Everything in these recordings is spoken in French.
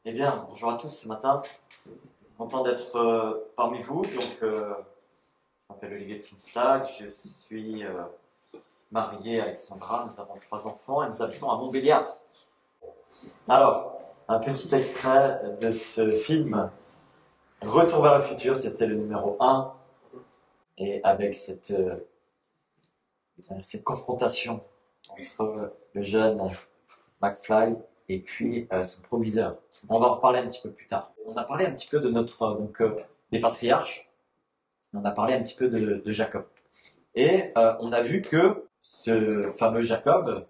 Eh bien, bonjour à tous ce matin. Content d'être parmi vous. Je m'appelle Olivier Finstag. Je suis marié avec Sandra. Nous avons 3 enfants et nous habitons à Montbéliard. Alors, un petit extrait de ce film Retour vers le futur. C'était le numéro 1. Et avec cette confrontation entre le jeune McFly et puis son proviseur. On va en reparler un petit peu plus tard. On a parlé un petit peu de des patriarches. On a parlé un petit peu de Jacob. Et on a vu que ce fameux Jacob,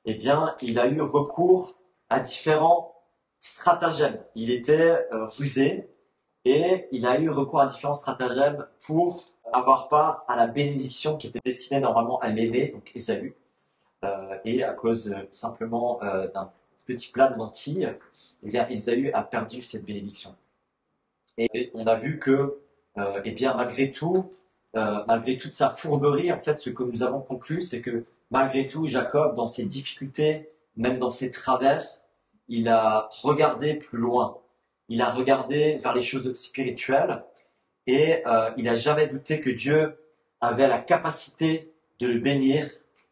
eh bien, il a eu recours à différents stratagèmes. Il était rusé et il a eu recours à différents stratagèmes pour avoir part à la bénédiction qui était destinée normalement à l'aîné, donc Ésaü. Et à cause simplement d'un petit plat de lentilles, eh bien, Ésaü a perdu cette bénédiction. Et on a vu que, eh bien, malgré toute sa fourberie, en fait, ce que nous avons conclu, c'est que malgré tout, Jacob, dans ses difficultés, même dans ses travers, il a regardé plus loin. Il a regardé vers les choses spirituelles et il n'a jamais douté que Dieu avait la capacité de le bénir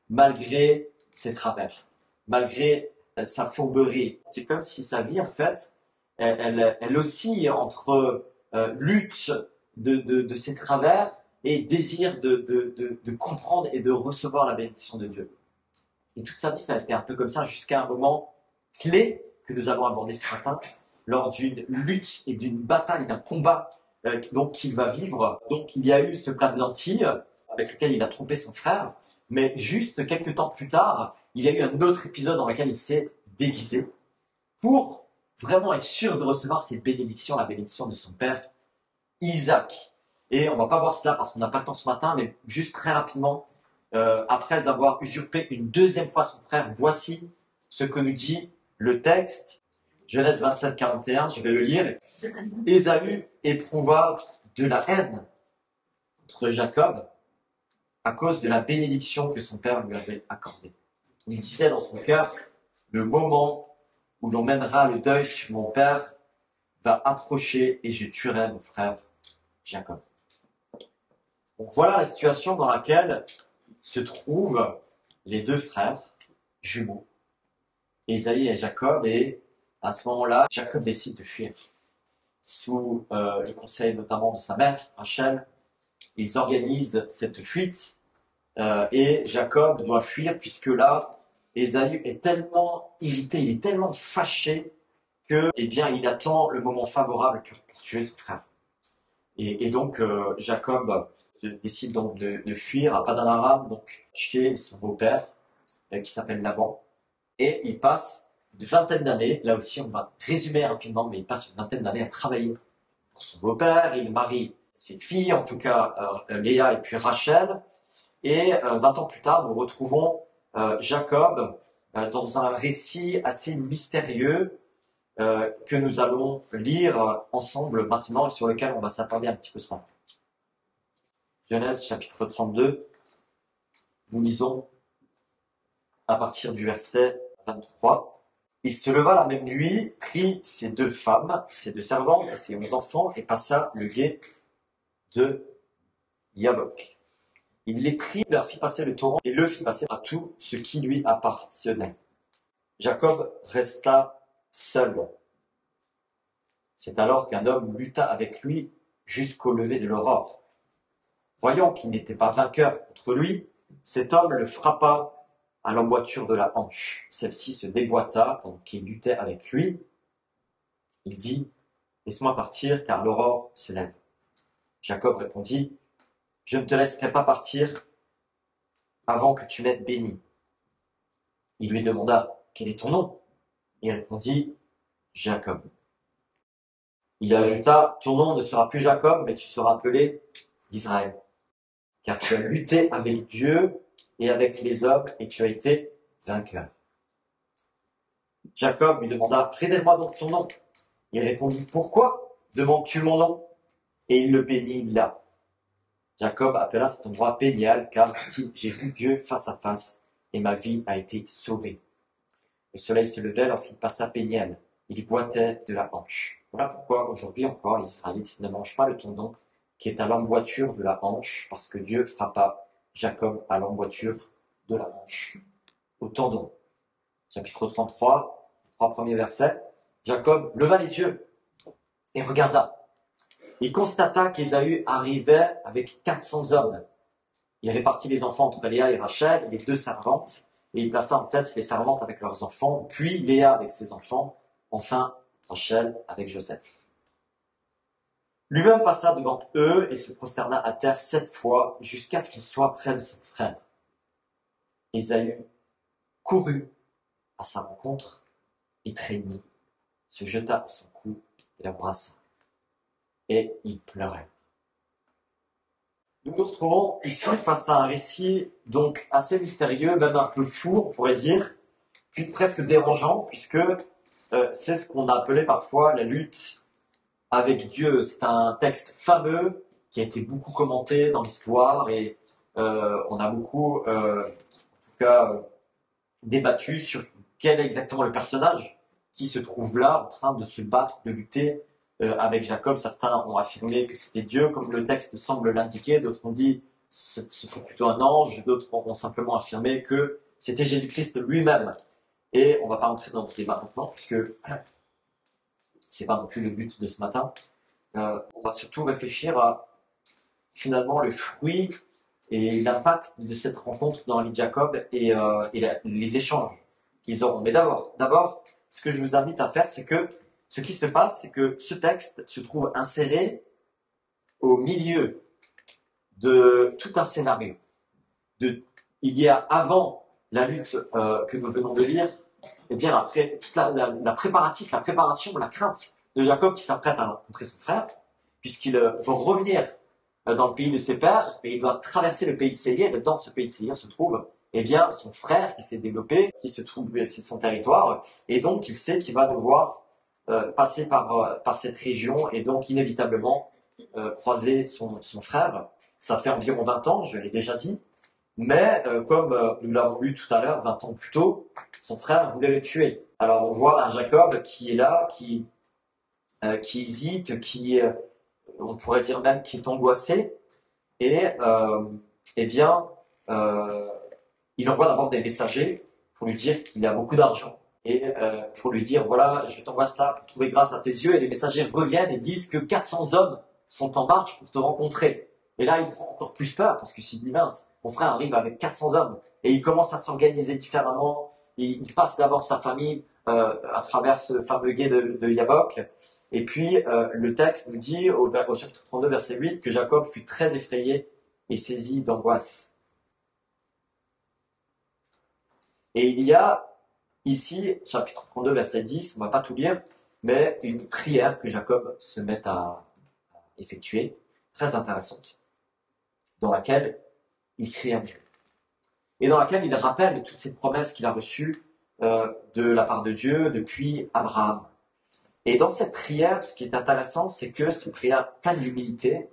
malgré ses travers, malgré sa fourberie. C'est comme si sa vie, en fait, elle oscille entre lutte de ses travers et désir de comprendre et de recevoir la bénédiction de Dieu. Et toute sa vie, ça a été un peu comme ça jusqu'à un moment clé que nous allons aborder ce matin, lors d'une lutte et d'une bataille, d'un combat donc qu'il va vivre. Donc il y a eu ce plat de lentilles avec lequel il a trompé son frère, mais juste quelques temps plus tard, il y a eu un autre épisode dans lequel il s'est déguisé pour vraiment être sûr de recevoir cette bénédiction, la bénédiction de son père Isaac. Et on va pas voir cela parce qu'on n'a pas le temps ce matin, mais juste très rapidement, après avoir usurpé une deuxième fois son frère, voici ce que nous dit le texte. Genèse 27, 41, je vais le lire. Ésaü éprouva de la haine contre Jacob à cause de la bénédiction que son père lui avait accordée. Il disait dans son cœur, le moment où l'on mènera le deuil sur mon père va approcher et je tuerai mon frère Jacob. Donc voilà la situation dans laquelle se trouvent les deux frères jumeaux, Ésaïe et Jacob, et à ce moment-là, Jacob décide de fuir. Sous le conseil notamment de sa mère, Rachel, ils organisent cette fuite et Jacob doit fuir puisque là, Ésaü est tellement irrité, il est tellement fâché que, eh bien, il attend le moment favorable pour tuer son frère. Et donc, Jacob décide donc de fuir à Padan Aram, donc chez son beau-père, qui s'appelle Laban. Et il passe une vingtaine d'années, là aussi on va résumer rapidement, mais il passe une vingtaine d'années à travailler pour son beau-père. Il marie ses filles, en tout cas Léa et puis Rachel. Et 20 ans plus tard, nous retrouvons Jacob dans un récit assez mystérieux que nous allons lire ensemble maintenant et sur lequel on va s'attarder un petit peu ce matin. Genèse chapitre 32, nous lisons à partir du verset 23. Il se leva la même nuit, prit ses 2 femmes, ses 2 servantes et ses 11 enfants et passa le gué de Yabok. Il les prit, leur fit passer le torrent et le fit passer à tout ce qui lui appartenait. Jacob resta seul. C'est alors qu'un homme lutta avec lui jusqu'au lever de l'aurore. Voyant qu'il n'était pas vainqueur contre lui, cet homme le frappa à l'emboîture de la hanche. Celle-ci se déboîta pendant qu'il luttait avec lui. Il dit, « Laisse-moi partir, car l'aurore se lève. » Jacob répondit, « Je ne te laisserai pas partir avant que tu n'aies béni. » Il lui demanda, « Quel est ton nom ?» Il répondit, « Jacob. » Il ajouta, « Ton nom ne sera plus Jacob, mais tu seras appelé Israël, car tu as lutté avec Dieu et avec les hommes, et tu as été vainqueur. » Jacob lui demanda, « Révèle-moi donc ton nom. » Il répondit, « Pourquoi demandes-tu mon nom ?» Et il le bénit là. Jacob appela cet endroit Péniel, car dit, « J'ai vu Dieu face à face, et ma vie a été sauvée. » Le soleil se levait lorsqu'il passa Péniel. il boitait de la hanche. Voilà pourquoi aujourd'hui encore les Israélites ne mangent pas le tendon qui est à l'emboîture de la hanche, parce que Dieu frappa Jacob à l'emboîture de la hanche, au tendon. Chapitre 33, 3 premiers versets. Jacob leva les yeux et regarda. Il constata qu'Ésaü arrivait avec 400 hommes. Il répartit les enfants entre Léa et Rachel, et les deux servantes, et il plaça en tête les servantes avec leurs enfants, puis Léa avec ses enfants, enfin Rachel avec Joseph. Lui-même passa devant eux et se prosterna à terre 7 fois, jusqu'à ce qu'il soit près de son frère. Ésaü courut à sa rencontre, et trémit, se jeta à son cou et l'embrassa. Et il pleurait. Nous nous retrouvons ici face à un récit donc assez mystérieux, même un peu fou, on pourrait dire, puis presque dérangeant, puisque c'est ce qu'on a appelé parfois la lutte avec Dieu. C'est un texte fameux qui a été beaucoup commenté dans l'histoire et on a beaucoup, en tout cas, débattu sur quel est exactement le personnage qui se trouve là en train de se battre, de lutter avec Jacob. Certains ont affirmé que c'était Dieu, comme le texte semble l'indiquer. D'autres ont dit ce serait plutôt un ange. D'autres ont simplement affirmé que c'était Jésus-Christ lui-même. Et on ne va pas entrer dans ce débat maintenant, puisque c'est pas non plus le but de ce matin. On va surtout réfléchir à finalement le fruit et l'impact de cette rencontre dans la vie de Jacob et les échanges qu'ils auront. Mais d'abord, ce que je vous invite à faire, c'est que ce qui se passe, c'est que ce texte se trouve inséré au milieu de tout un scénario. Il y a avant la lutte que nous venons de lire, et bien après toute la préparation, la crainte de Jacob qui s'apprête à rencontrer son frère, puisqu'il va revenir dans le pays de ses pères, et il doit traverser le pays de Séir, et dans ce pays de Séir se trouve eh bien, son frère qui s'est développé, qui se trouve, c'est son territoire, et donc il sait qu'il va devoir passer par cette région, et donc inévitablement croiser son frère. Ça fait environ 20 ans, je l'ai déjà dit, mais comme nous l'avons lu tout à l'heure, 20 ans plus tôt, son frère voulait le tuer. Alors on voit un Jacob qui est là, qui hésite, on pourrait dire même qui est angoissé, et eh bien, il envoie d'abord des messagers pour lui dire qu'il a beaucoup d'argent, et pour lui dire, voilà, je t'envoie cela pour trouver grâce à tes yeux, et les messagers reviennent et disent que 400 hommes sont en marche pour te rencontrer. Et là, il prend encore plus peur, parce que s'il dit, mince, mon frère arrive avec 400 hommes, et il commence à s'organiser différemment, il passe d'abord sa famille à travers ce fameux gué de Yabok, et puis le texte nous dit, au chapitre 32, verset 8, que Jacob fut très effrayé et saisi d'angoisse. Et il y a ici, chapitre 32, verset 10, on ne va pas tout lire, mais une prière que Jacob se met à effectuer, très intéressante, dans laquelle il crie à Dieu. Et dans laquelle il rappelle toutes ces promesses qu'il a reçues de la part de Dieu depuis Abraham. Et dans cette prière, ce qui est intéressant, c'est que c'est une prière pleine d'humilité.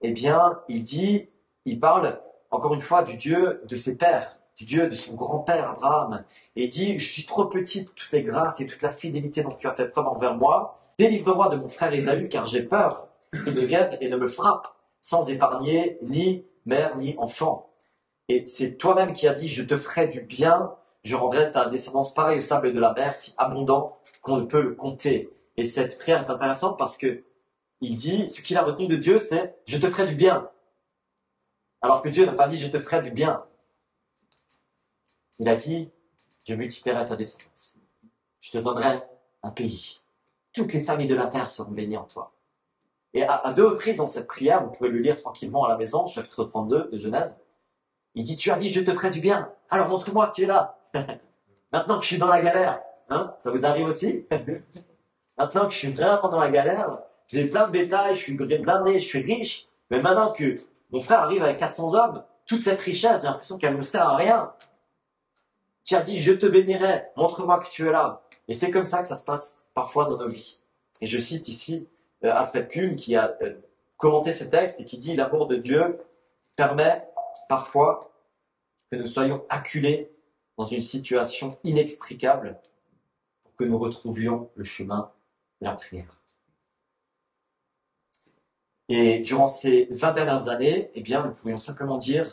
Eh bien, il parle encore une fois du Dieu de ses pères, du Dieu de son grand-père Abraham. Et il dit, je suis trop petit pour toutes les grâces et toute la fidélité dont tu as fait preuve envers moi. Délivre-moi de mon frère Ésaü, car j'ai peur qu'il ne vienne et ne me frappe, sans épargner ni mère ni enfant. Et c'est toi-même qui as dit, je te ferai du bien, je rendrai ta descendance pareille au sable de la mer, si abondant qu'on ne peut le compter. Et cette prière est intéressante parce que il dit, ce qu'il a retenu de Dieu, c'est « je te ferai du bien ». Alors que Dieu n'a pas dit « je te ferai du bien ». Il a dit « je multiplierai ta descendance, je te donnerai un pays. Toutes les familles de la terre seront bénies en toi ». Et à deux reprises dans cette prière, vous pouvez le lire tranquillement à la maison, chapitre 32 de Genèse, il dit « tu as dit « je te ferai du bien ». Alors montre-moi que tu es là. Maintenant que je suis dans la galère, hein, ça vous arrive aussi? Maintenant que je suis vraiment dans la galère, j'ai plein de bétail, je suis blindé, je suis riche, mais maintenant que mon frère arrive avec 400 hommes, toute cette richesse, j'ai l'impression qu'elle ne me sert à rien. Tu as dit, je te bénirai, montre-moi que tu es là. Et c'est comme ça que ça se passe parfois dans nos vies. Et je cite ici Alfred Kuhn qui a commenté ce texte et qui dit, l'amour de Dieu permet parfois que nous soyons acculés dans une situation inextricable pour que nous retrouvions le chemin de la prière. Et durant ces 20 dernières années, eh bien, nous pourrions simplement dire,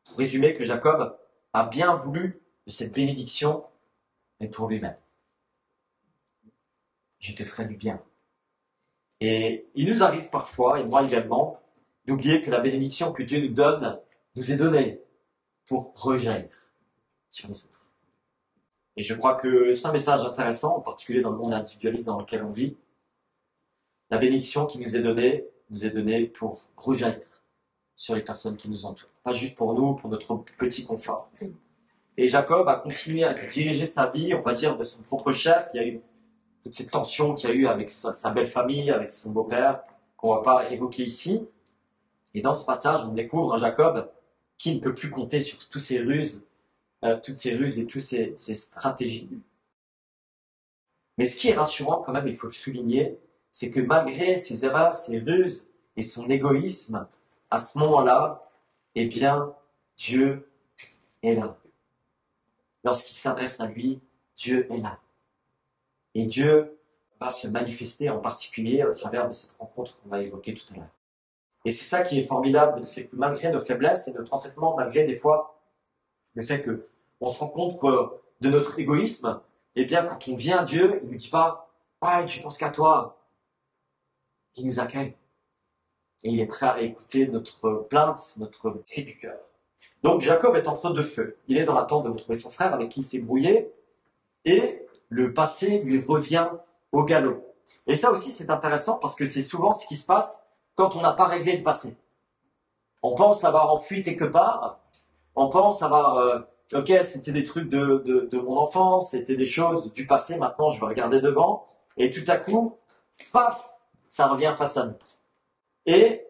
pour résumer, que Jacob a bien voulu de cette bénédiction, mais pour lui-même. Je te ferai du bien. Et il nous arrive parfois, et moi également, d'oublier que la bénédiction que Dieu nous donne, nous est donnée pour rejaillir sur les autres. Et je crois que c'est un message intéressant, en particulier dans le monde individualiste dans lequel on vit. La bénédiction qui nous est donnée pour rejaillir sur les personnes qui nous entourent. Pas juste pour nous, pour notre petit confort. Et Jacob a continué à diriger sa vie, on va dire, de son propre chef. Il y a eu toute cette tension qu'il y a eu avec sa belle famille, avec son beau-père, qu'on ne va pas évoquer ici. Et dans ce passage, on découvre un Jacob qui ne peut plus compter sur toutes ces ruses et toutes ces stratégies. Mais ce qui est rassurant quand même, il faut le souligner, c'est que malgré ses erreurs, ses ruses et son égoïsme, à ce moment-là, eh bien, Dieu est là. Lorsqu'il s'adresse à lui, Dieu est là. Et Dieu va se manifester en particulier au travers de cette rencontre qu'on va évoquer tout à l'heure. Et c'est ça qui est formidable, c'est que malgré nos faiblesses et notre entêtement, malgré des fois le fait que on se rend compte que de notre égoïsme, eh bien, quand on vient à Dieu, il ne nous dit pas « Ouais, tu penses qu'à toi ». Il nous accueille. Et il est prêt à écouter notre plainte, notre cri du cœur. Donc, Jacob est entre deux feux. Il est dans l'attente de retrouver son frère avec qui il s'est brouillé. Et le passé lui revient au galop. Et ça aussi, c'est intéressant parce que c'est souvent ce qui se passe quand on n'a pas réglé le passé. On pense l'avoir enfui quelque part. On pense avoir... ok, c'était des trucs de mon enfance, c'était des choses du passé, maintenant je vais regarder devant, et tout à coup, paf, ça revient face à nous. Et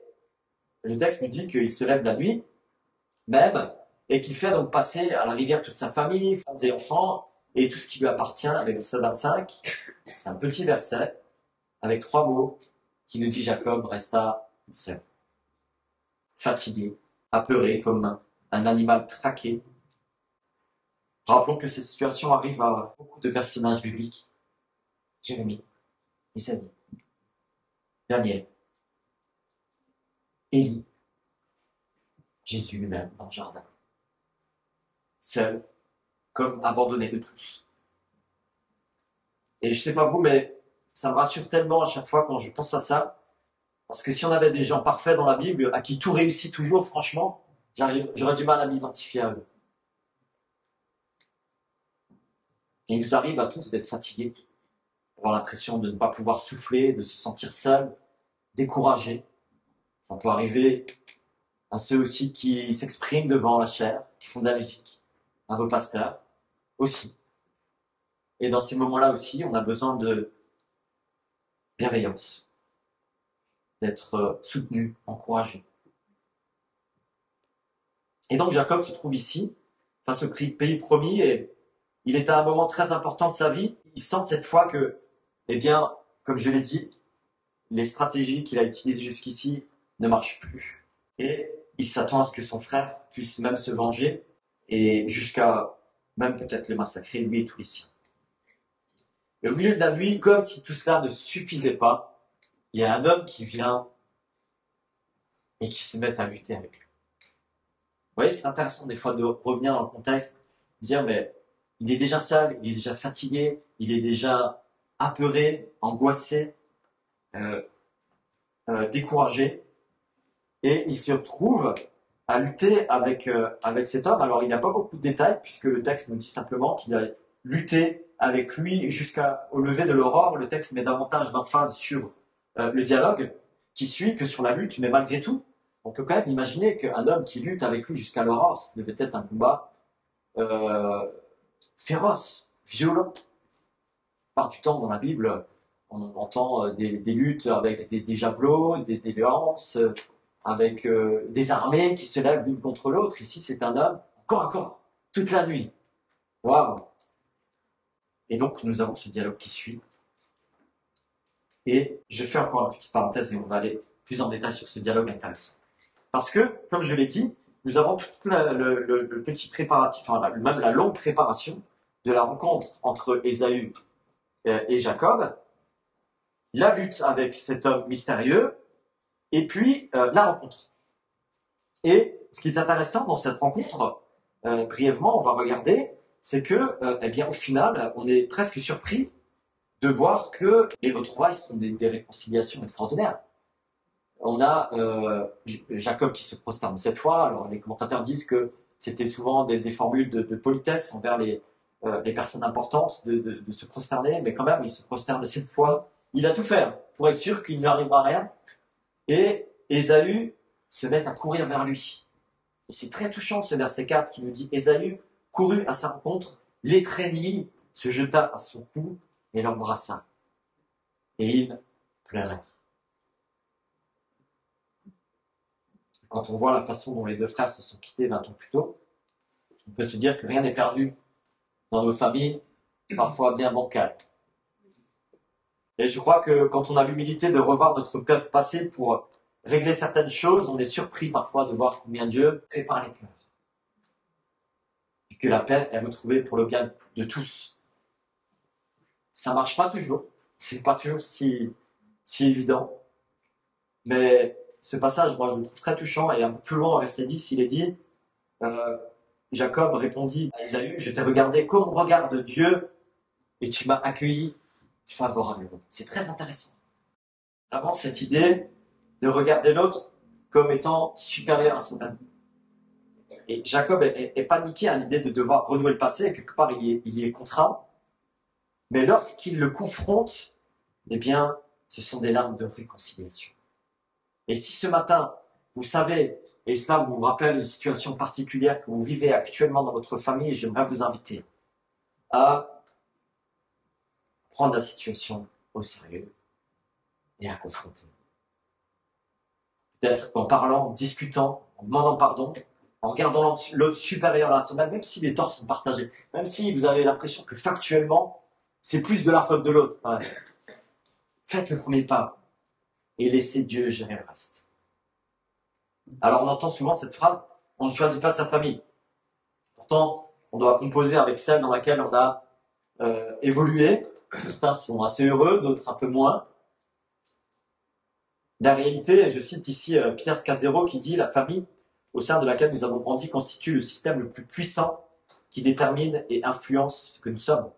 le texte nous dit qu'il se lève la nuit, même, et qu'il fait donc passer à la rivière toute sa famille, femmes et enfants, et tout ce qui lui appartient, avec le verset 25, c'est un petit verset, avec 3 mots, qui nous dit Jacob resta seul, fatigué, apeuré comme un animal traqué. Rappelons que ces situations arrivent à beaucoup de personnages bibliques. Jérémie, Isaïe, Daniel, Élie, Jésus lui-même dans le jardin. Seul, comme abandonné de tous. Et je sais pas vous, mais ça me rassure tellement à chaque fois quand je pense à ça. Parce que si on avait des gens parfaits dans la Bible, à qui tout réussit toujours, franchement, j'aurais du mal à m'identifier à eux. Et il nous arrive à tous d'être fatigués, d'avoir l'impression de ne pas pouvoir souffler, de se sentir seul, découragé. Ça peut arriver à ceux aussi qui s'expriment devant la chair, qui font de la musique, à vos pasteurs aussi. Et dans ces moments-là aussi, on a besoin de bienveillance, d'être soutenu, encouragé. Et donc Jacob se trouve ici, face au pays promis, et il est à un moment très important de sa vie. Il sent cette fois que, eh bien, comme je l'ai dit, les stratégies qu'il a utilisées jusqu'ici ne marchent plus. Et il s'attend à ce que son frère puisse même se venger, et jusqu'à même peut-être le massacrer, lui et tous les siens. Et au milieu de la nuit, comme si tout cela ne suffisait pas, il y a un homme qui vient et qui se met à lutter avec lui. Vous voyez, c'est intéressant des fois de revenir dans le contexte, dire, mais il est déjà seul, il est déjà fatigué, il est déjà apeuré, angoissé, découragé, et il se retrouve à lutter avec cet homme. Alors il n'y a pas beaucoup de détails, puisque le texte nous dit simplement qu'il a lutté avec lui jusqu'au lever de l'aurore. Le texte met davantage d'emphase sur le dialogue qui suit que sur la lutte, mais malgré tout, on peut quand même imaginer qu'un homme qui lutte avec lui jusqu'à l'aurore, ça devait être un combat féroce, violent. Par du temps dans la Bible, on entend des luttes avec des javelots, des lances, avec des armées qui se lèvent l'une contre l'autre. Ici, c'est un homme corps à corps, toute la nuit. Waouh! Et donc, nous avons ce dialogue qui suit. Et je fais encore une petite parenthèse et on va aller plus en détail sur ce dialogue intéressant. Parce que, comme je l'ai dit, nous avons tout le petit préparatif, enfin, même la longue préparation de la rencontre entre Ésaü et Jacob, la lutte avec cet homme mystérieux, et puis la rencontre. Et ce qui est intéressant dans cette rencontre, brièvement, on va regarder, c'est que, eh bien, au final, on est presque surpris de voir que les retrouvailles sont des réconciliations extraordinaires. On a Jacob qui se prosterne cette fois. Alors les commentateurs disent que c'était souvent des formules de politesse envers les personnes importantes de se prosterner, mais quand même il se prosterne cette fois. Il a tout fait pour être sûr qu'il ne lui arrivera rien. Et Ésaü se met à courir vers lui. Et c'est très touchant ce verset 4 qui nous dit: Ésaü courut à sa rencontre, l'étreignit, se jeta à son cou et l'embrassa. Et ils pleurèrent. Quand on voit la façon dont les deux frères se sont quittés 20 ans plus tôt, on peut se dire que rien n'est perdu dans nos familles, parfois bien bancales. Et je crois que quand on a l'humilité de revoir notre passé pour régler certaines choses, on est surpris parfois de voir combien Dieu prépare les cœurs. Et que la paix est retrouvée pour le bien de tous. Ça marche pas toujours, c'est pas toujours si évident, mais ce passage, moi je le trouve très touchant, et un peu plus loin, au verset 10, il est dit, Jacob répondit à Ésaü: je t'ai regardé comme regarde Dieu, et tu m'as accueilli favorablement. C'est très intéressant. Vraiment cette idée de regarder l'autre comme étant supérieur à soi-même. Et Jacob est paniqué à l'idée de devoir renouer le passé, et quelque part il y est contraint, mais lorsqu'il le confronte, eh bien, ce sont des larmes de réconciliation. Et si ce matin, vous savez, et cela vous rappelle une situation particulière que vous vivez actuellement dans votre famille, j'aimerais vous inviter à prendre la situation au sérieux et à confronter. Peut-être qu'en parlant, en discutant, en demandant pardon, en regardant l'autre supérieur à soi-même, même si les torts sont partagés, même si vous avez l'impression que factuellement, c'est plus de la faute de l'autre. Ouais. Faites le premier pas et laissez Dieu gérer le reste. Alors on entend souvent cette phrase: on ne choisit pas sa famille. Pourtant, on doit composer avec celle dans laquelle on a évolué. Certains sont assez heureux, d'autres un peu moins. La réalité, je cite ici Peter Scazzero qui dit: la famille au sein de laquelle nous avons grandi constitue le système le plus puissant qui détermine et influence ce que nous sommes.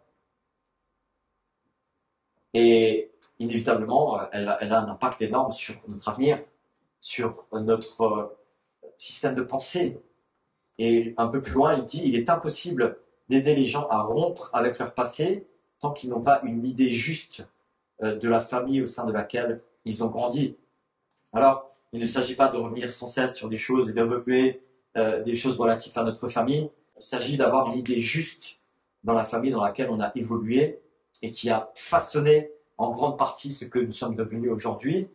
Et inévitablement, elle a un impact énorme sur notre avenir, sur notre système de pensée. Et un peu plus loin, il dit: il est impossible d'aider les gens à rompre avec leur passé tant qu'ils n'ont pas une idée juste de la famille au sein de laquelle ils ont grandi. Alors, il ne s'agit pas de revenir sans cesse sur des choses et d'évoluer des choses relatives à notre famille. Il s'agit d'avoir une idée juste dans la famille dans laquelle on a évolué et qui a façonné en grande partie ce que nous sommes devenus aujourd'hui.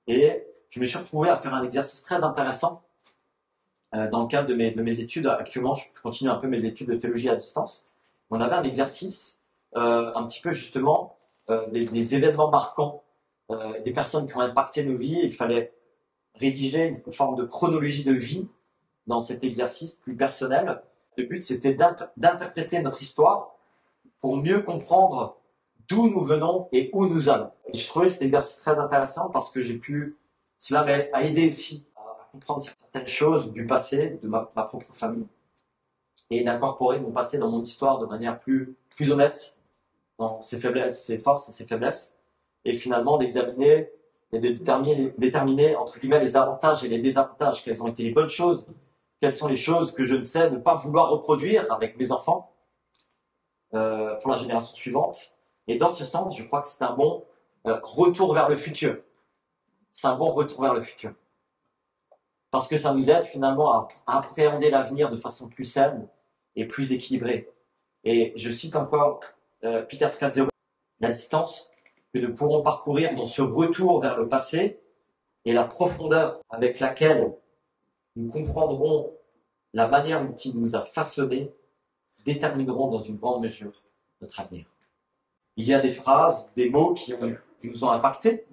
Et je me suis retrouvé à faire un exercice très intéressant dans le cadre de mes études. Actuellement, je continue un peu mes études de théologie à distance. On avait un exercice un petit peu justement des événements marquants, des personnes qui ont impacté nos vies. Il fallait rédiger une forme de chronologie de vie dans cet exercice plus personnel. Le but, c'était d'interpréter notre histoire pour mieux comprendre d'où nous venons et où nous allons. Et je trouvais cet exercice très intéressant parce que cela m'a aidé aussi à comprendre certaines choses du passé de ma propre famille et d'incorporer mon passé dans mon histoire de manière plus honnête, dans ses faiblesses, ses forces et ses faiblesses, et finalement d'examiner et de déterminer entre guillemets les avantages et les désavantages, quelles ont été les bonnes choses, quelles sont les choses que je ne sais ne pas vouloir reproduire avec mes enfants pour la génération suivante. Et dans ce sens, je crois que c'est un bon retour vers le futur. C'est un bon retour vers le futur. Parce que ça nous aide finalement à appréhender l'avenir de façon plus saine et plus équilibrée. Et je cite encore Peter Scazzero: la distance que nous pourrons parcourir dans ce retour vers le passé et la profondeur avec laquelle nous comprendrons la manière dont il nous a façonnés détermineront dans une grande mesure notre avenir. Il y a des phrases, des mots qui nous ont impactés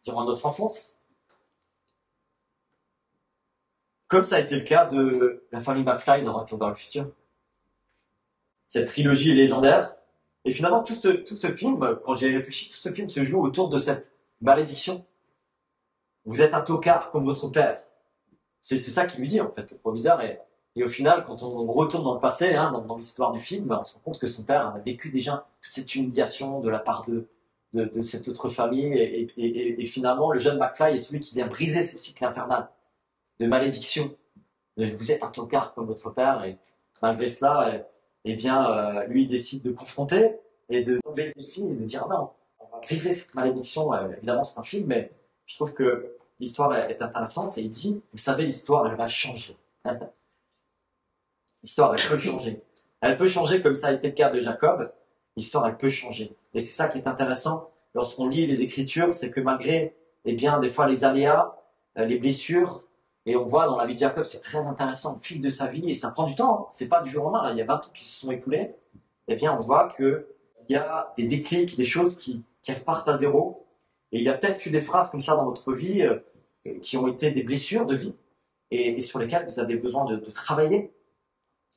durant notre enfance, comme ça a été le cas de la famille McFly dans Retour vers le futur. Cette trilogie légendaire Et finalement, tout ce film, quand j'ai réfléchi, tout ce film se joue autour de cette malédiction. Vous êtes un tocard comme votre père. C'est ça qu'il lui dit, en fait, le proviseur. Et au final, quand on retourne dans le passé, hein, dans l'histoire du film, on se rend compte que son père a vécu déjà toute cette humiliation de la part de cette autre famille. Et finalement, le jeune McFly est celui qui vient briser ce cycle infernal de malédiction. Vous êtes un tocard comme votre père. Et malgré cela, eh bien, lui décide de confronter et de lever le défi et de dire non, on va briser cette malédiction. Évidemment, c'est un film, mais je trouve que l'histoire est intéressante et il dit, vous savez, l'histoire, elle va changer. L'histoire, elle peut changer. Elle peut changer comme ça a été le cas de Jacob. L'histoire, elle peut changer. Et c'est ça qui est intéressant lorsqu'on lit les Écritures, c'est que malgré, eh bien, des fois les aléas, les blessures, et on voit dans la vie de Jacob, c'est très intéressant, au fil de sa vie, et ça prend du temps, hein. C'est pas du jour au lendemain, il y a 20 ans qui se sont écoulés, eh bien, on voit qu'il y a des déclics, des choses qui repartent à zéro, et il y a peut-être eu des phrases comme ça dans votre vie, qui ont été des blessures de vie, et sur lesquelles vous avez besoin de travailler.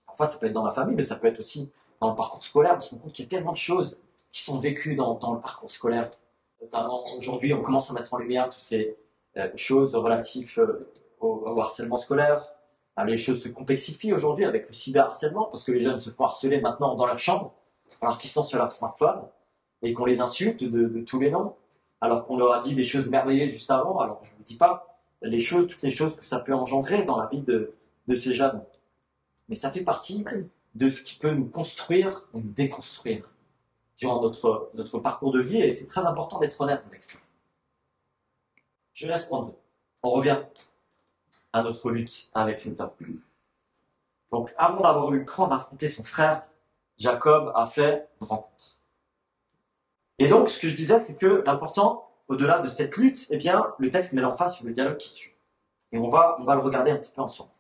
Parfois, ça peut être dans la famille, mais ça peut être aussi dans le parcours scolaire. On se rend compte qu'il y a tellement de choses qui sont vécues dans le parcours scolaire. Notamment, aujourd'hui, on commence à mettre en lumière toutes ces choses relatives au harcèlement scolaire. Les choses se complexifient aujourd'hui avec le cyberharcèlement, parce que les jeunes se font harceler maintenant dans leur chambre, alors qu'ils sont sur leur smartphone, et qu'on les insulte de tous les noms, alors qu'on leur a dit des choses merveilleuses juste avant. Alors, je ne vous dis pas toutes les choses que ça peut engendrer dans la vie de ces jeunes. Mais ça fait partie de ce qui peut nous construire ou nous déconstruire durant notre parcours de vie, et c'est très important d'être honnête avec ça. Je laisse prendre. On revient à notre lutte avec cet homme. Donc, avant d'avoir eu le cran d'affronter son frère, Jacob a fait une rencontre. Et donc, ce que je disais, c'est que l'important, au-delà de cette lutte, eh bien, le texte met l'emphase sur le dialogue qui suit. Et on va le regarder un petit peu ensemble.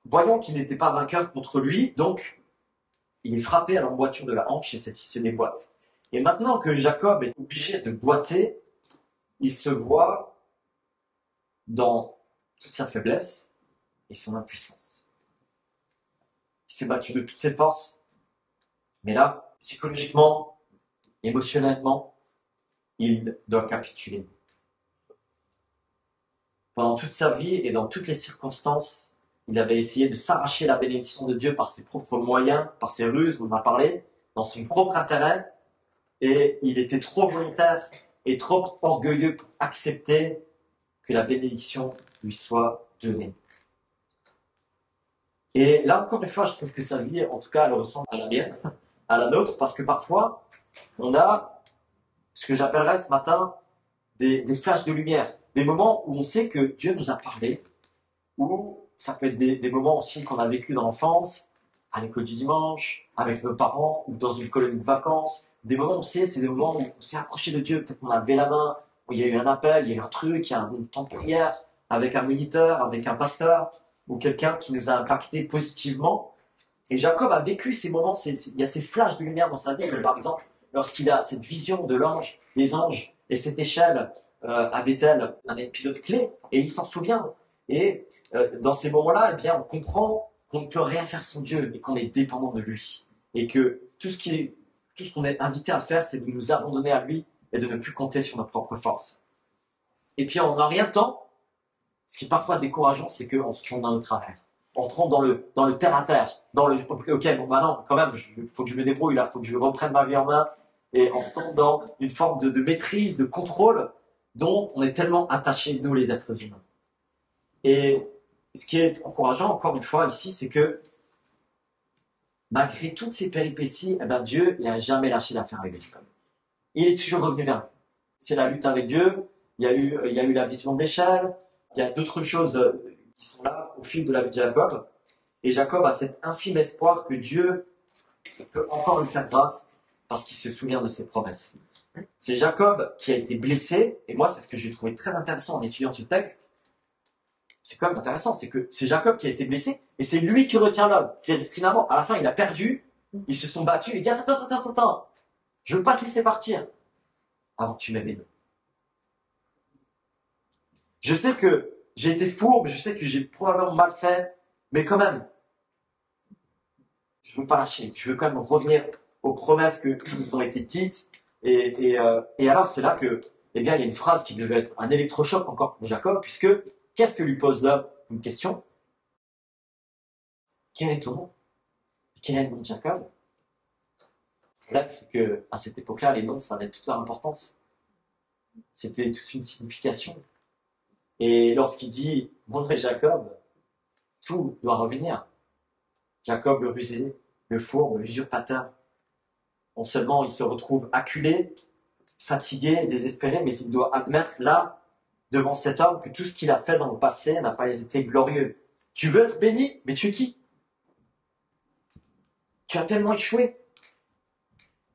Voyant qu'il n'était pas vainqueur contre lui, donc, il est frappé à l'emboîture de la hanche et celle-ci se déboîte. Et maintenant que Jacob est obligé de boiter, il se voit dans toute sa faiblesse et son impuissance. Il s'est battu de toutes ses forces, mais là, psychologiquement, émotionnellement, il doit capituler. Pendant toute sa vie et dans toutes les circonstances, il avait essayé de s'arracher la bénédiction de Dieu par ses propres moyens, par ses ruses, on en a parlé, dans son propre intérêt, et il était trop volontaire et trop orgueilleux pour accepter que la bénédiction lui soit donnée. Et là, encore une fois, je trouve que sa vie, en tout cas, elle ressemble à la mienne, à la nôtre, parce que parfois, on a ce que j'appellerais ce matin des flashs de lumière, des moments où on sait que Dieu nous a parlé, ou ça peut être des moments aussi qu'on a vécu dans l'enfance, à l'école du dimanche, avec nos parents, ou dans une colonie de vacances. Des moments, on sait, c'est des moments où on s'est approché de Dieu, peut-être qu'on a levé la main, où il y a eu un appel, il y a eu un truc, il y a un temps de prière, avec un moniteur, avec un pasteur, ou quelqu'un qui nous a impacté positivement. Et Jacob a vécu ces moments, il y a ces flashs de lumière dans sa vie, comme par exemple, lorsqu'il a cette vision de l'ange, des anges, et cette échelle à Bethel, un épisode clé, et il s'en souvient. Et dans ces moments-là, eh bien, on comprend qu'on ne peut rien faire sans Dieu et qu'on est dépendant de lui. Et que tout ce qu'on est invité à faire, c'est de nous abandonner à lui et de ne plus compter sur nos propres forces. Et puis, en rien de temps, ce qui est parfois décourageant, c'est qu'on se tombe dans le travers. On tombe dans le terre-à-terre. Ok, bon, maintenant, quand même, il faut que je me débrouille là, il faut que je reprenne ma vie en main. Et on tombe dans une forme de maîtrise, de contrôle, dont on est tellement attachés, nous, les êtres humains. Et ce qui est encourageant, encore une fois, ici, c'est que malgré toutes ces péripéties, eh ben, Dieu n'a jamais lâché l'affaire avec Jacob. Il est toujours revenu vers lui. C'est la lutte avec Dieu, il y a eu la vision d'échelle, il y a d'autres choses qui sont là au fil de la vie de Jacob. Et Jacob a cet infime espoir que Dieu peut encore lui faire grâce parce qu'il se souvient de ses promesses. C'est Jacob qui a été blessé, et moi, c'est ce que j'ai trouvé très intéressant en étudiant ce texte. C'est quand même intéressant, c'est que c'est Jacob qui a été blessé, et c'est lui qui retient l'homme. C'est-à-dire, finalement, à la fin, il a perdu, ils se sont battus, il dit, attends, je veux pas te laisser partir avant que tu m'aimes. Je sais que j'ai été fourbe, je sais que j'ai probablement mal fait, mais quand même, je veux pas lâcher. Je veux quand même revenir aux promesses qui nous ont été dites. Et alors, c'est là que, eh bien, il y a une phrase qui devait être un électrochoc encore pour Jacob, puisque qu'est-ce que lui pose l'homme comme question? Quel est ton nom? Quel est le nom de Jacob? Là, c'est que à cette époque-là, les noms, ça avait toute leur importance. C'était toute une signification. Et lorsqu'il dit mon nom est Jacob, tout doit revenir. Jacob le rusé, le fourbe, l'usurpateur. Non seulement il se retrouve acculé, fatigué, désespéré, mais il doit admettre là, devant cet homme, que tout ce qu'il a fait dans le passé n'a pas été glorieux. Tu veux être béni, mais tu es qui? Tu as tellement échoué.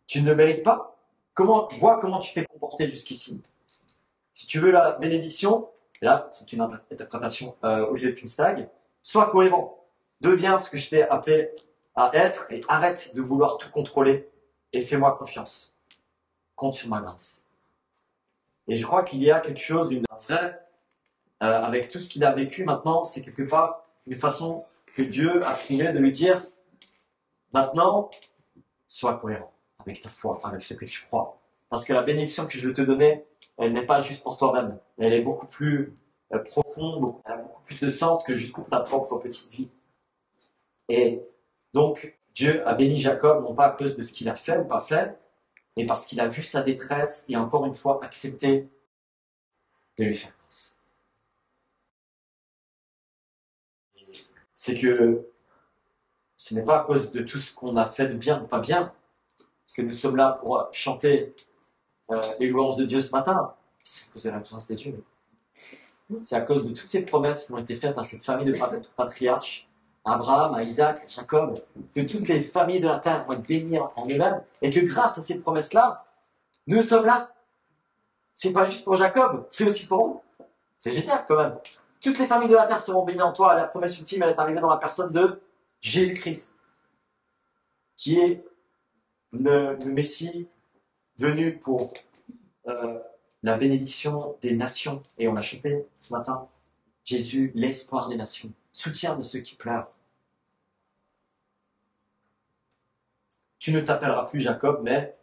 Tu ne le mérites pas. Vois comment tu t'es comporté jusqu'ici. Si tu veux la bénédiction, et là, c'est une interprétation Olivier Pinstag, sois cohérent. Deviens ce que je t'ai appelé à être et arrête de vouloir tout contrôler et fais-moi confiance. Compte sur ma grâce. Et je crois qu'il y a quelque chose d'une vraie, avec tout ce qu'il a vécu maintenant, c'est quelque part une façon que Dieu a trouvé de lui dire, maintenant, sois cohérent avec ta foi, avec ce que tu crois. Parce que la bénédiction que je veux te donner, elle n'est pas juste pour toi-même. Elle est beaucoup plus profonde, elle a beaucoup plus de sens que juste pour ta propre petite vie. Et donc, Dieu a béni Jacob, non pas à cause de ce qu'il a fait ou pas fait, mais parce qu'il a vu sa détresse et encore une fois accepté de lui faire grâce. C'est que ce n'est pas à cause de tout ce qu'on a fait de bien ou pas bien, parce que nous sommes là pour chanter les louanges de Dieu ce matin. C'est à cause de la grâce de Dieu. C'est à cause de toutes ces promesses qui ont été faites à cette famille de patriarches, à Abraham, à Isaac, à Jacob, que toutes les familles de la terre vont être bénies en eux-mêmes, et que grâce à ces promesses-là, nous sommes là. C'est pas juste pour Jacob, c'est aussi pour nous. C'est génial quand même. Toutes les familles de la terre seront bénies en toi. La promesse ultime, elle est arrivée dans la personne de Jésus-Christ, qui est le Messie venu pour la bénédiction des nations. Et on l'a chanté ce matin. Jésus, l'espoir des nations, soutien de ceux qui pleurent. Tu ne t'appelleras plus Jacob, mais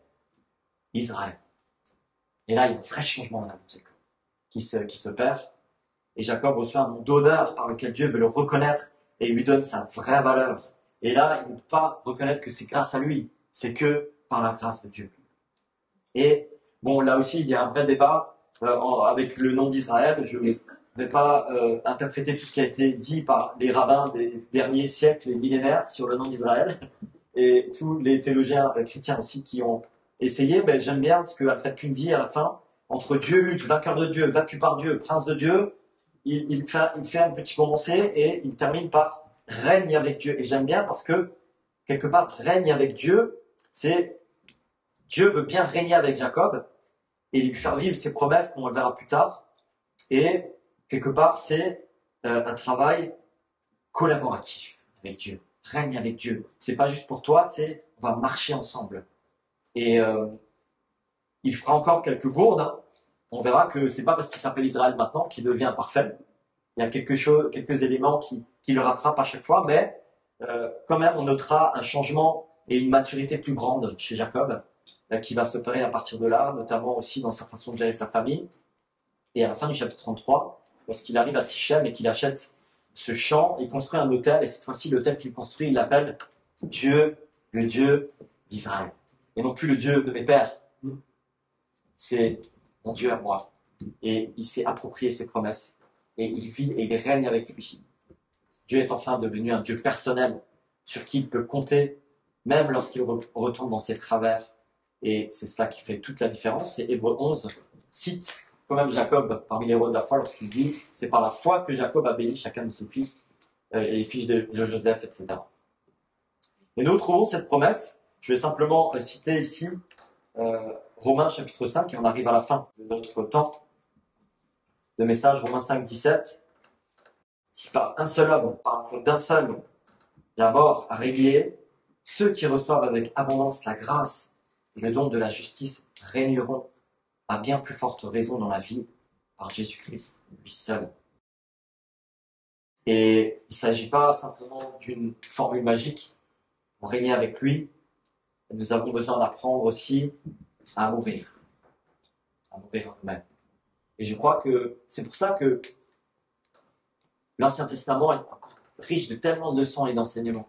Israël. Et là, il y a un vrai changement dans la vie de Jacob qui se perd. Et Jacob reçoit un nom d'honneur par lequel Dieu veut le reconnaître et lui donne sa vraie valeur. Et là, il ne peut pas reconnaître que c'est grâce à lui, c'est que par la grâce de Dieu. Et bon, là aussi, il y a un vrai débat avec le nom d'Israël. Je ne vais pas interpréter tout ce qui a été dit par les rabbins des derniers siècles et millénaires sur le nom d'Israël, et tous les théologiens chrétiens aussi qui ont essayé. Mais j'aime bien ce que Alfred Kuhn dit à la fin, entre Dieu lutte, vainqueur de Dieu, vaincu par Dieu, prince de Dieu, il fait un petit commencé et il termine par règne avec Dieu. Et j'aime bien parce que, quelque part, règne avec Dieu, c'est Dieu veut bien régner avec Jacob et lui faire vivre ses promesses, on le verra plus tard. Et quelque part, c'est un travail collaboratif avec Dieu. Règne avec Dieu. C'est pas juste pour toi, c'est on va marcher ensemble. Et il fera encore quelques gourdes. Hein. On verra que c'est pas parce qu'il s'appelle Israël maintenant qu'il devient parfait. Il y a quelques éléments qui le rattrapent à chaque fois, mais quand même, on notera un changement et une maturité plus grande chez Jacob, qui va s'opérer à partir de là, notamment aussi dans sa façon de gérer sa famille. Et à la fin du chapitre 33, lorsqu'il arrive à Sichem et qu'il achète ce champ, il construit un autel, et cette fois-ci, l'autel qu'il construit, il l'appelle Dieu, le Dieu d'Israël. Et non plus le Dieu de mes pères. C'est mon Dieu à moi. Et il s'est approprié ses promesses. Et il vit et il règne avec lui. Dieu est enfin devenu un Dieu personnel sur qui il peut compter, même lorsqu'il retourne dans ses travers. Et c'est cela qui fait toute la différence. Et Hébreux 11 cite quand même Jacob parmi les héros de la foi lorsqu'il dit « C'est par la foi que Jacob a béni chacun de ses fils, et les fils de Joseph, etc. » Et nous trouvons cette promesse. Je vais simplement citer ici Romains chapitre 5, et on arrive à la fin de notre temps de message, Romains 5, 17. Si par un seul homme, par la faute d'un seul, la mort a régné, ceux qui reçoivent avec abondance la grâce et le don de la justice régneront à bien plus forte raison dans la vie par Jésus-Christ, lui seul. Et il ne s'agit pas simplement d'une formule magique, pour régner avec lui, nous avons besoin d'apprendre aussi à mourir en nous-mêmes. Et je crois que c'est pour ça que l'Ancien Testament est encore riche de tellement de leçons et d'enseignements.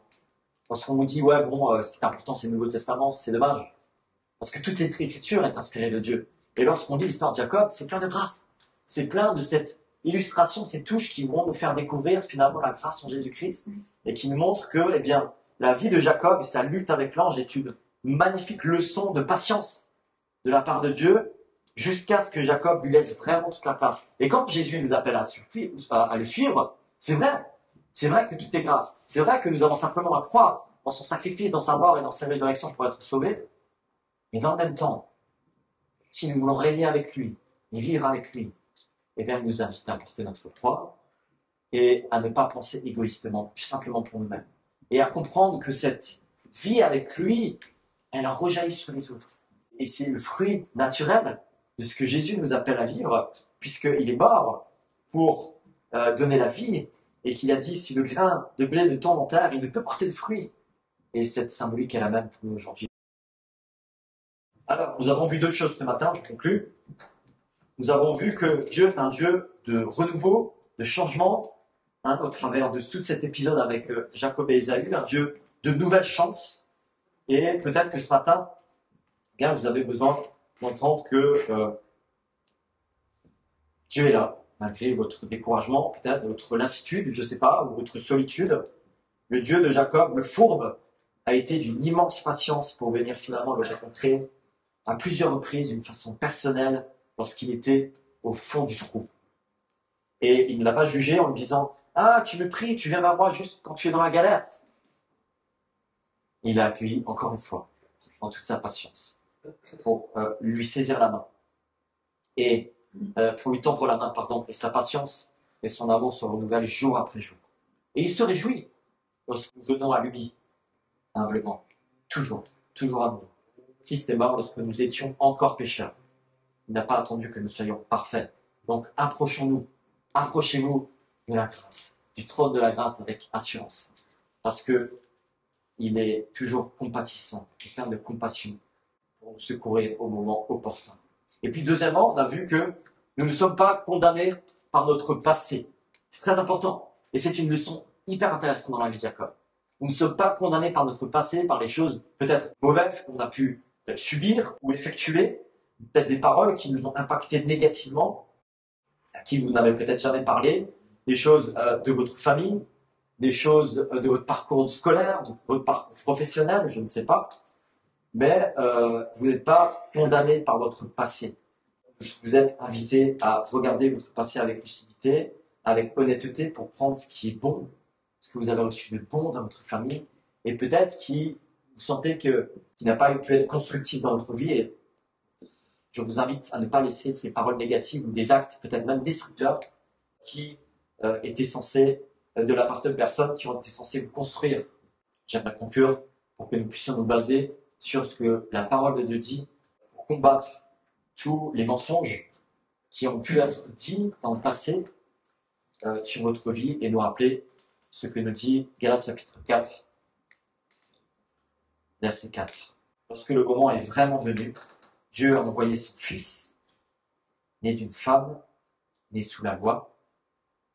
Lorsqu'on nous dit, ouais, bon, ce qui est important, c'est le Nouveau Testament, c'est dommage. Parce que toute l'écriture est inspirée de Dieu. Et lorsqu'on lit l'histoire de Jacob, c'est plein de grâce. C'est plein de cette illustration, ces touches qui vont nous faire découvrir finalement la grâce en Jésus-Christ et qui nous montrent que, eh bien, la vie de Jacob et sa lutte avec l'ange est une magnifique leçon de patience de la part de Dieu jusqu'à ce que Jacob lui laisse vraiment toute la place. Et quand Jésus nous appelle à le suivre, c'est vrai. C'est vrai que tout est grâce. C'est vrai que nous avons simplement à croire dans son sacrifice, dans sa mort et dans sa résurrection pour être sauvés. Mais dans le même temps, si nous voulons régner avec lui et vivre avec lui, eh bien, il nous invite à porter notre croix et à ne pas penser égoïstement, simplement pour nous-mêmes. Et à comprendre que cette vie avec lui, elle rejaillit sur les autres. Et c'est le fruit naturel de ce que Jésus nous appelle à vivre, puisqu'il est mort pour donner la vie, et qu'il a dit, si le grain de blé ne tombe en terre, il ne peut porter de fruits. Et cette symbolique est la même pour nous aujourd'hui. Alors, nous avons vu deux choses ce matin, je conclus. Nous avons vu que Dieu est un Dieu de renouveau, de changement, au travers de tout cet épisode avec Jacob et Ésaü, un Dieu de nouvelles chances. Et peut-être que ce matin, bien, vous avez besoin d'entendre que Dieu est là, malgré votre découragement, peut-être votre lassitude, je ne sais pas, ou votre solitude. Le Dieu de Jacob, le fourbe, a été d'une immense patience pour venir finalement le rencontrer à plusieurs reprises, d'une façon personnelle, lorsqu'il était au fond du trou. Et il ne l'a pas jugé en lui disant « Ah, tu me pries, tu viens vers moi juste quand tu es dans la galère. » Il l'a accueilli encore une fois, en toute sa patience, pour lui saisir la main. Et pour lui tendre la main, pardon, et sa patience et son amour se renouvellent jour après jour. Et il se réjouit lorsque nous venons à lui, humblement, toujours à nouveau. Christ est mort lorsque nous étions encore pécheurs. Il n'a pas attendu que nous soyons parfaits. Donc approchons-nous, approchez-vous de la grâce, du trône de la grâce avec assurance. Parce que il est toujours compatissant, et plein de compassion pour nous secourir au moment opportun. Et puis deuxièmement, on a vu que nous ne sommes pas condamnés par notre passé. C'est très important. Et c'est une leçon hyper intéressante dans la vie de Jacob. Nous ne sommes pas condamnés par notre passé, par les choses peut-être mauvaises qu'on a pu subir ou effectuer, peut-être des paroles qui nous ont impactés négativement, à qui vous n'avez peut-être jamais parlé, des choses de votre famille, des choses de votre parcours scolaire, de votre parcours professionnel, je ne sais pas. Mais vous n'êtes pas condamné par votre passé. Vous êtes invité à regarder votre passé avec lucidité, avec honnêteté pour prendre ce qui est bon, ce que vous avez reçu de bon dans votre famille, et peut-être qui vous sentez qui n'a pas pu être constructif dans votre vie. Et je vous invite à ne pas laisser ces paroles négatives ou des actes peut-être même destructeurs qui étaient censés, de la part de personnes qui ont été censées vous construire. J'aimerais conclure pour que nous puissions nous baser sur ce que la parole de Dieu dit pour combattre tous les mensonges qui ont pu être dits dans le passé sur votre vie et nous rappeler ce que nous dit Galates chapitre 4, verset 4. Lorsque le moment est vraiment venu, Dieu a envoyé son Fils, né d'une femme, né sous la loi,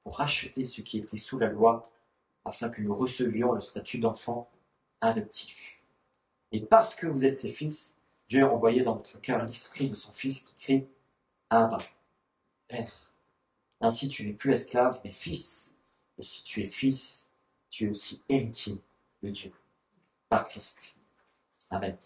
pour racheter ceux qui étaient sous la loi, afin que nous recevions le statut d'enfant adoptif. Et parce que vous êtes ses fils, Dieu a envoyé dans votre cœur l'esprit de son Fils qui crie « Abba, Père ». Ainsi tu n'es plus esclave, mais fils. Et si tu es fils, tu es aussi héritier de Dieu, par Christ. Amen.